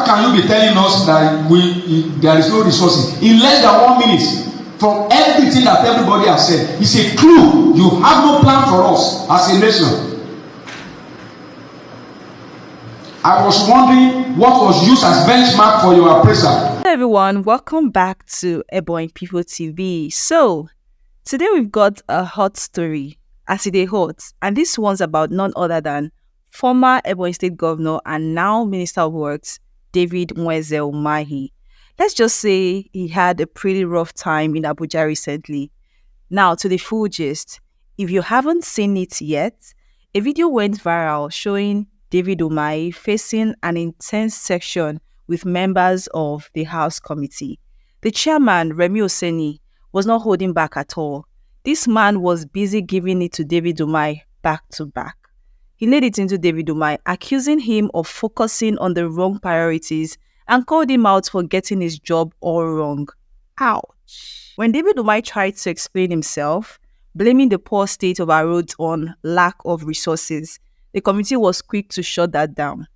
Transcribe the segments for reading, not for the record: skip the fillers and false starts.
can you be telling us that there is no resources in less than 1 minute? From everything that everybody has said, it's a clue. You have no plan for us as a nation. I was wondering what was used as benchmark for your appraisal. Hello everyone, welcome back to Ebonyi People TV. So, today we've got a hot story, as it is hot, and this one's about none other than former Ebonyi State Governor and now Minister of Works, David Umahi. Let's just say he had a pretty rough time in Abuja recently. Now, to the full gist, if you haven't seen it yet, a video went viral showing David Umahi facing an intense section with members of the House Committee. The chairman, Remi Oseni, was not holding back at all. This man was busy giving it to David Umahi back to back. He laid it into David Umahi, accusing him of focusing on the wrong priorities and called him out for getting his job all wrong. Ouch. When David Umahi tried to explain himself, blaming the poor state of our roads on lack of resources, the committee was quick to shut that down.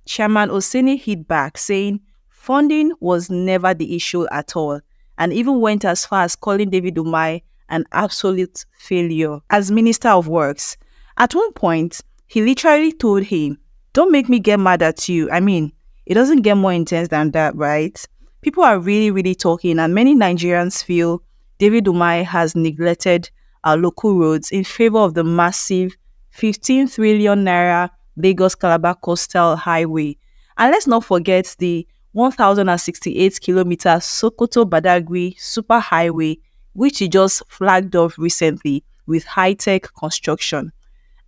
Chairman Oseni hit back, saying funding was never the issue at all, and even went as far as calling David Umahi an absolute failure as Minister of Works. At one point, he literally told him, "Don't make me get mad at you. I mean, it doesn't get more intense than that, right?" People are really talking, and many Nigerians feel David Umahi has neglected our local roads in favor of the massive 15 trillion naira Lagos-Calabar coastal highway. And let's not forget the 1,068 kilometer Sokoto-Badagry superhighway, which he just flagged off recently with high-tech construction.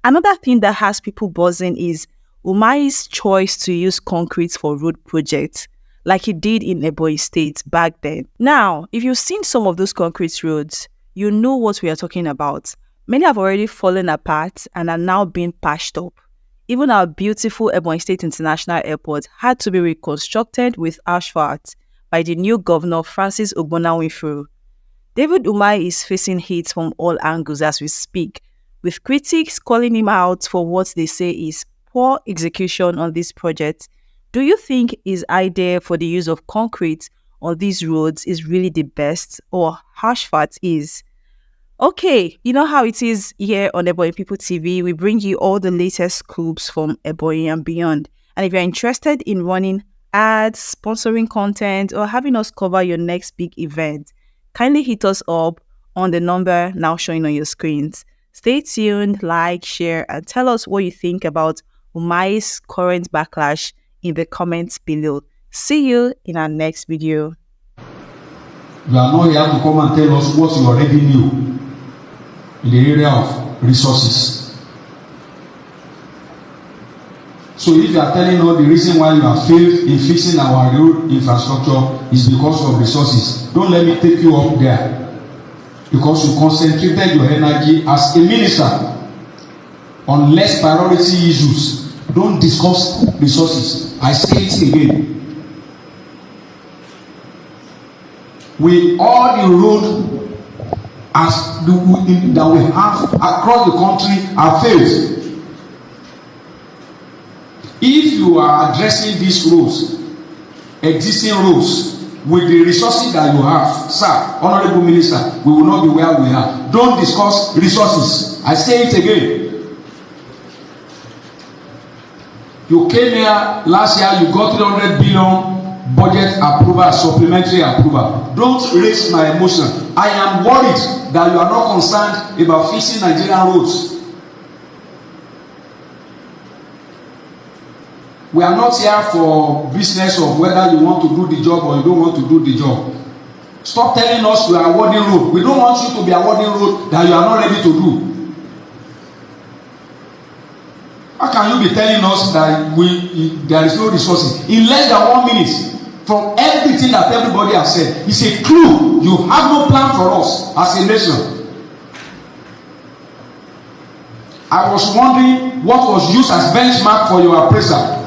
Another thing that has people buzzing is Umahi's choice to use concrete for road projects, like he did in Ebonyi State back then. Now, if you've seen some of those concrete roads, you know what we are talking about. Many have already fallen apart and are now being patched up. Even our beautiful Ebonyi State International Airport had to be reconstructed with asphalt by the new governor, Francis Ogbonnawinfo. David Umahi is facing heat from all angles as we speak, with critics calling him out for what they say is poor execution on this project. Do you think his idea for the use of concrete on these roads is really the best, or asphalt is? Okay, you know how it is here on Ebonyi People TV. We bring you all the latest scoops from Ebonyi and beyond. And if you're interested in running ads, sponsoring content, or having us cover your next big event, kindly hit us up on the number now showing on your screens. Stay tuned, like, share, and tell us what you think about Umahi's current backlash in the comments below. See you in our next video. You are not here to come and tell us what you already knew in the area of resources. So if you are telling us the reason why you have failed in fixing our road infrastructure is because of resources, don't let me take you up there. Because you concentrated your energy as a minister on less priority issues. Don't discuss resources. I say it again. With all the road that we have across the country are failed. If you are addressing these roads, existing roads, with the resources that you have, sir, honorable minister, we will not be where we are. Don't discuss resources. I say it again. You came here last year, you got 300 billion budget approval, supplementary approval. Don't raise my emotion. I am worried that you are not concerned about fixing Nigerian roads. We are not here for business of whether you want to do the job or you don't want to do the job. Stop telling us you are awarding road. We don't want you to be awarding road that you are not ready to do. How can you be telling us that there is no resources in less than 1 minute? From everything that everybody has said, it's a clue. You have no plan for us as a nation. I was wondering what was used as benchmark for your appraisal.